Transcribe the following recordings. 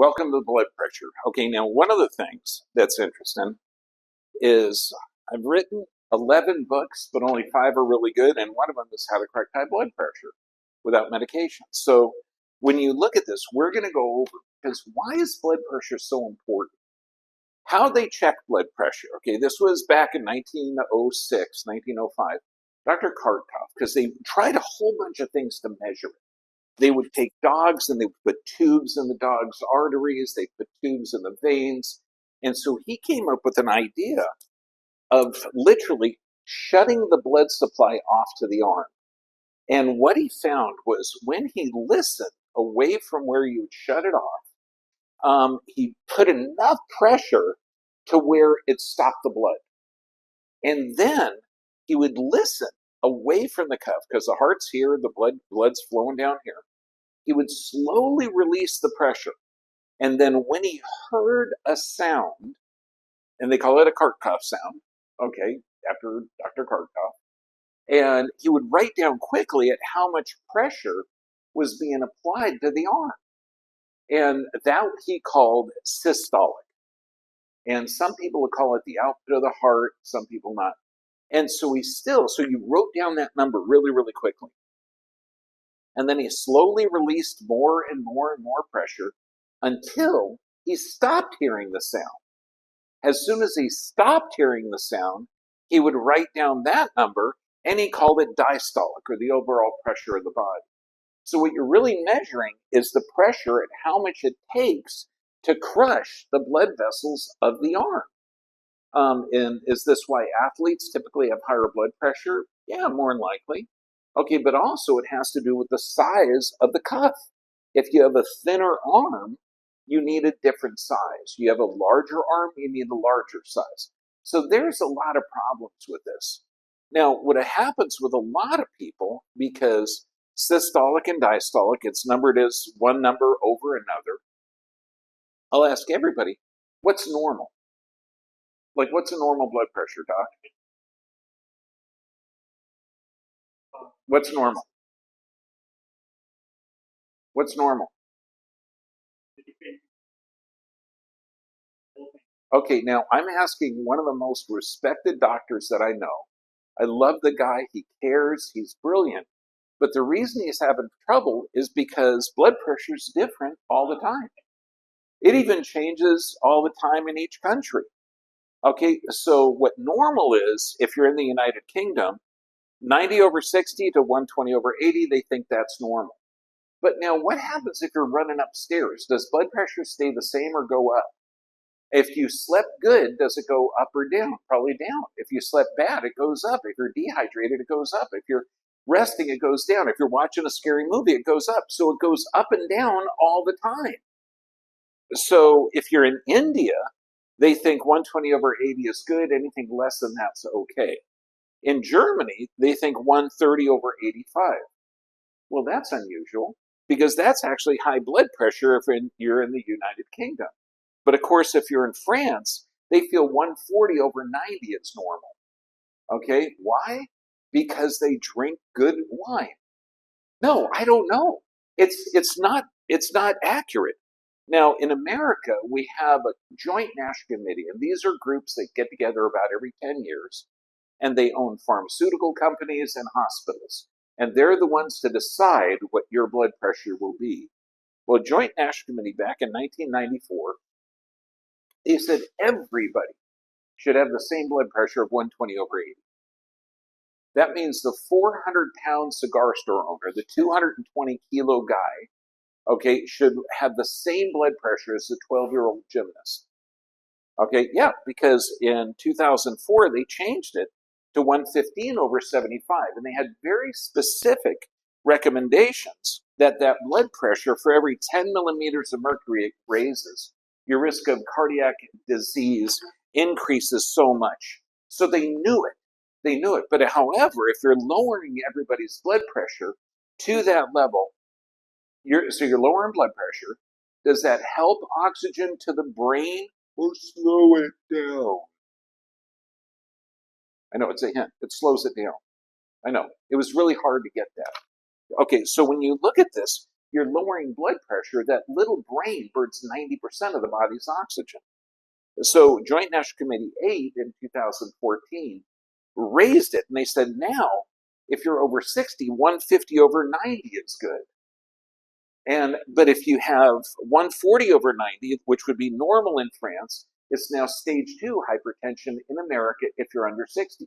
welcome to blood pressure. Okay, now one of the things that's interesting is I've written 11 books, but only 5 are really good, and one of them is how to correct high blood pressure without medication. So when you look at this, we're going to go over, because why is blood pressure so important? How they check blood pressure. Okay, this was back in 1906, 1905. Dr. Karpov, because they tried a whole bunch of things to measure it. They would take dogs and they would put tubes in the dog's arteries, they put tubes in the veins. And so he came up with an idea of literally shutting the blood supply off to the arm. And what he found was when he listened away from where you would shut it off, he put enough pressure to where it stopped the blood. And then he would listen away from the cuff, because the heart's here, the blood's flowing down here. He would slowly release the pressure. And then when he heard a sound, and they call it a Karpov sound, okay, after Dr. Karpov, and he would write down quickly at how much pressure was being applied to the arm. And that he called systolic. And some people would call it the output of the heart, some people not. And so so you wrote down that number really, really quickly. And then he slowly released more and more and more pressure until he stopped hearing the sound. As soon as he stopped hearing the sound, he would write down that number, and he called it diastolic, or the overall pressure of the body. So what you're really measuring is the pressure and how much it takes to crush the blood vessels of the arm. And is this why athletes typically have higher blood pressure? Yeah, more than likely. Okay, but also it has to do with the size of the cuff. If you have a thinner arm, you need a different size. You have a larger arm, you need a larger size. So there's a lot of problems with this. Now, what happens with a lot of people, because systolic and diastolic, it's numbered as one number over another. I'll ask everybody, what's normal? Like, what's a normal blood pressure, Doc? What's normal? What's normal? Okay, now I'm asking one of the most respected doctors that I know. I love the guy. He cares. He's brilliant. But the reason he's having trouble is because blood pressure is different all the time. It even changes all the time in each country. Okay, so what normal is, if you're in the United Kingdom, 90 over 60 to 120 over 80, they think that's normal. But now what happens if you're running upstairs? Does blood pressure stay the same or go up? If you slept good, does it go up or down? Probably down. If you slept bad, it goes up. If you're dehydrated, it goes up. If you're resting, it goes down. If you're watching a scary movie, it goes up. So it goes up and down all the time. So if you're in India, they think 120 over 80 is good. Anything less than that's okay. In Germany, they think 130 over 85. Well, that's unusual, because that's actually high blood pressure if you're in the United Kingdom. But of course, if you're in France, they feel 140 over 90 is normal. Okay, why? Because they drink good wine. No, I don't know. It's not accurate. Now, in America, we have a joint national committee, and these are groups that get together about every 10 years, and they own pharmaceutical companies and hospitals. And they're the ones to decide what your blood pressure will be. Well, Joint National Committee back in 1994, they said everybody should have the same blood pressure of 120 over 80. That means the 400-pound cigar store owner, the 220-kilo guy, okay, should have the same blood pressure as the 12-year-old gymnast. Okay, yeah, because in 2004, they changed it to 115 over 75, and they had very specific recommendations that blood pressure for every 10 millimeters of mercury it raises, your risk of cardiac disease increases so much. So they knew it. They knew it. But however, if you're lowering everybody's blood pressure to that level, you're lowering blood pressure, does that help oxygen to the brain or slow it down? I know, it's a hint. It slows it down. I know. It was really hard to get that. Okay, so when you look at this, you're lowering blood pressure. That little brain burns 90% of the body's oxygen. So Joint National Committee 8 in 2014 raised it, and they said now, if you're over 60, 150 over 90 is good. But if you have 140 over 90, which would be normal in France, it's now stage 2 hypertension in America if you're under 60.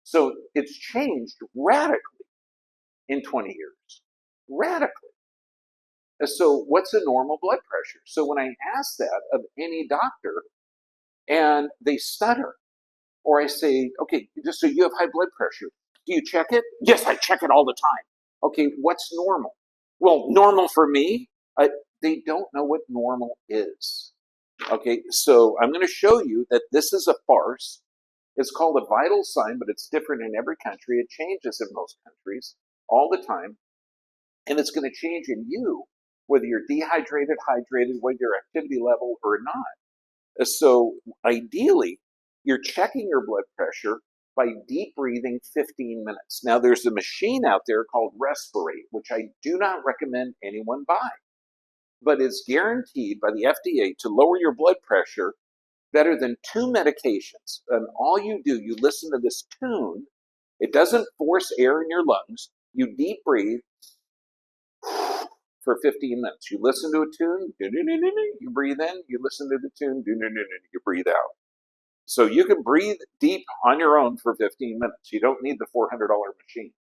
So it's changed radically in 20 years. Radically. So what's a normal blood pressure? So when I ask that of any doctor and they stutter, or I say, okay, just so you have high blood pressure, do you check it? Yes, I check it all the time. Okay, what's normal? Well, normal for me, they don't know what normal is. Okay, so I'm going to show you that this is a farce. It's called a vital sign, but it's different in every country. It changes in most countries all the time. And it's going to change in you, whether you're dehydrated, hydrated, whether your activity level or not. So ideally, you're checking your blood pressure by deep breathing 15 minutes. Now, there's a machine out there called Respirate, which I do not recommend anyone buy, but it's guaranteed by the FDA to lower your blood pressure better than 2 medications. And all you do, you listen to this tune. It doesn't force air in your lungs. You deep breathe for 15 minutes. You listen to a tune, you breathe in, you listen to the tune, you breathe out. So you can breathe deep on your own for 15 minutes. You don't need the $400 machine.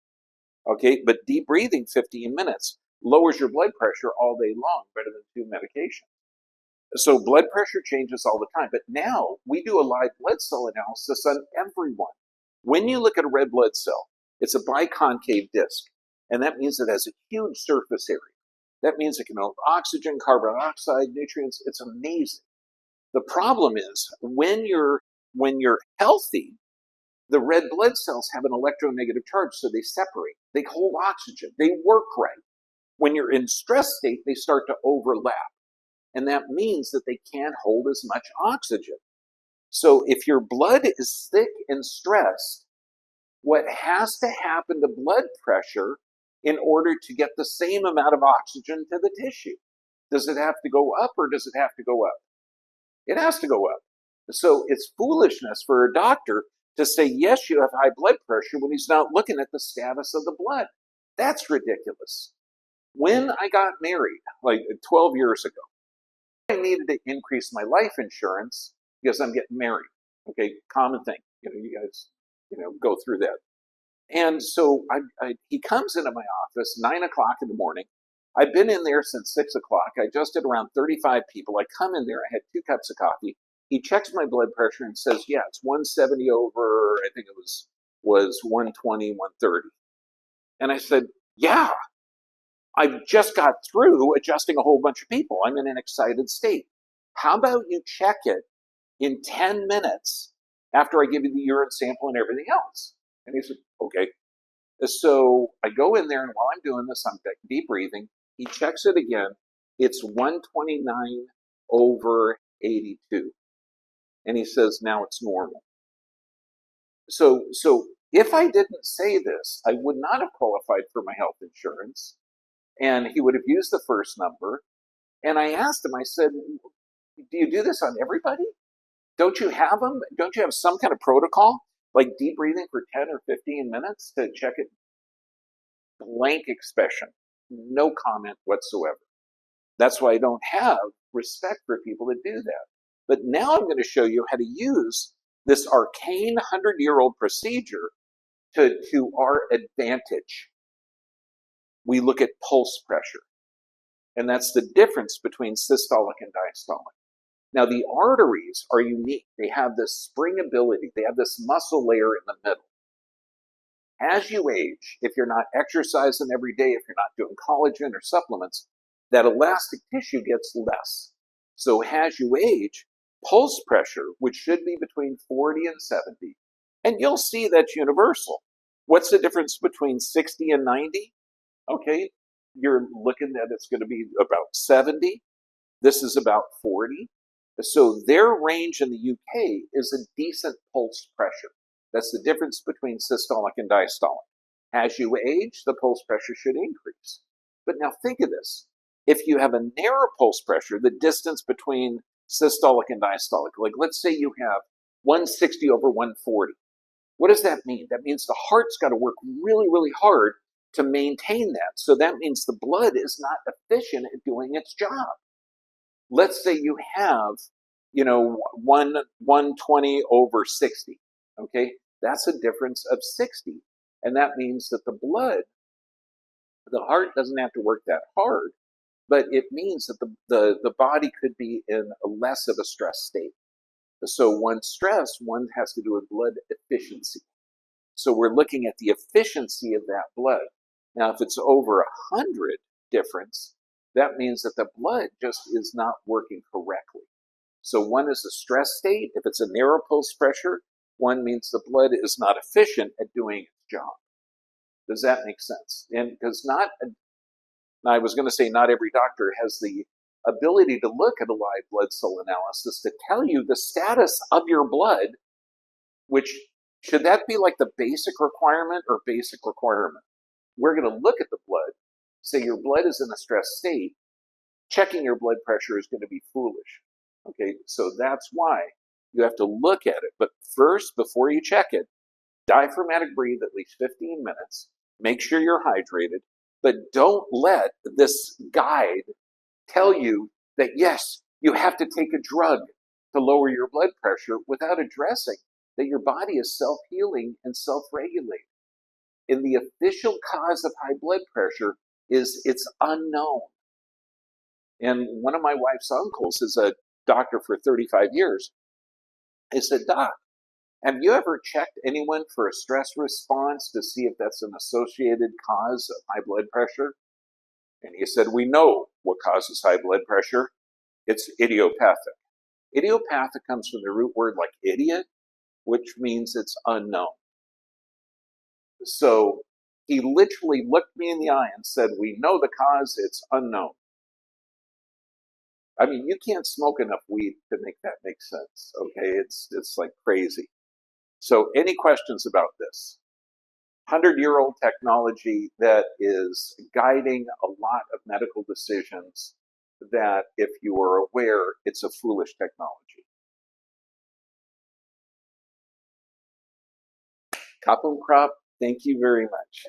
Okay, but deep breathing 15 minutes lowers your blood pressure all day long, better than 2 medications. So blood pressure changes all the time. But now we do a live blood cell analysis on everyone. When you look at a red blood cell, it's a biconcave disc, and that means it has a huge surface area. That means it can hold oxygen, carbon dioxide, nutrients. It's amazing. The problem is when you're healthy, the red blood cells have an electronegative charge, so they separate. They hold oxygen. They work right. When you're in stress state, they start to overlap. And that means that they can't hold as much oxygen. So if your blood is thick and stressed, what has to happen to blood pressure in order to get the same amount of oxygen to the tissue? Does it have to go up or does it have to go up? It has to go up. So it's foolishness for a doctor to say, yes, you have high blood pressure when he's not looking at the status of the blood. That's ridiculous. When I got married, like 12 years ago, I needed to increase my life insurance because I'm getting married. Okay, common thing. You guys, go through that. And so he comes into my office 9 o'clock in the morning. I've been in there since 6 o'clock. I just did around 35 people. I come in there. I had 2 cups of coffee. He checks my blood pressure and says, yeah, it's 170 over, I think it was 120, 130. And I said, yeah, I've just got through adjusting a whole bunch of people. I'm in an excited state. How about you check it in 10 minutes after I give you the urine sample and everything else? And he said, okay. So I go in there, and while I'm doing this, I'm deep breathing. He checks it again. It's 129 over 82. And he says, now it's normal. So if I didn't say this, I would not have qualified for my health insurance. And he would have used the first number. And I asked him, I said, do you do this on everybody? Don't you have them? Don't you have some kind of protocol? Like deep breathing for 10 or 15 minutes to check it? Blank expression. No comment whatsoever. That's why I don't have respect for people that do that. But now I'm going to show you how to use this arcane 100-year-old procedure to our advantage. We look at pulse pressure. And that's the difference between systolic and diastolic. Now, the arteries are unique. They have this spring ability. They have this muscle layer in the middle. As you age, if you're not exercising every day, if you're not doing collagen or supplements, that elastic tissue gets less. So as you age, pulse pressure, which should be between 40 and 70, and you'll see that's universal. What's the difference between 60 and 90? Okay, you're looking at it's going to be about 70. This is about 40. So their range in the UK is a decent pulse pressure. That's the difference between systolic and diastolic. As you age, the pulse pressure should increase. But now think of this. If you have a narrow pulse pressure, the distance between systolic and diastolic, like let's say you have 160 over 140, what does that mean? That means the heart's got to work really, really hard to maintain that. So that means the blood is not efficient at doing its job. Let's say you have, 120 over 60. Okay, that's a difference of 60. And that means that the heart doesn't have to work that hard, but it means that the body could be in a less of a stress state. So one has to do with blood efficiency. So we're looking at the efficiency of that blood. Now, if it's over 100 difference, that means that the blood just is not working correctly. So one is a stress state. If it's a narrow pulse pressure, one means the blood is not efficient at doing its job. Does that make sense? And because I was going to say not every doctor has the ability to look at a live blood cell analysis to tell you the status of your blood, which should that be like the basic requirement or basic requirement? We're going to look at the blood, say your blood is in a stress state. Checking your blood pressure is going to be foolish. Okay, so that's why you have to look at it. But first, before you check it, diaphragmatic breathe at least 15 minutes. Make sure you're hydrated, but don't let this guide tell you that, yes, you have to take a drug to lower your blood pressure without addressing that your body is self-healing and self-regulating. And the official cause of high blood pressure is it's unknown. And one of my wife's uncles is a doctor for 35 years. He said, Doc, have you ever checked anyone for a stress response to see if that's an associated cause of high blood pressure? And he said, we know what causes high blood pressure. It's idiopathic. Idiopathic comes from the root word like idiot, which means it's unknown. So he literally looked me in the eye and said, we know the cause, it's unknown. I mean, you can't smoke enough weed to make that make sense, okay? It's like crazy. So any questions about this? 100-year-old technology that is guiding a lot of medical decisions that, if you are aware, it's a foolish technology. Kapun Krop, thank you very much.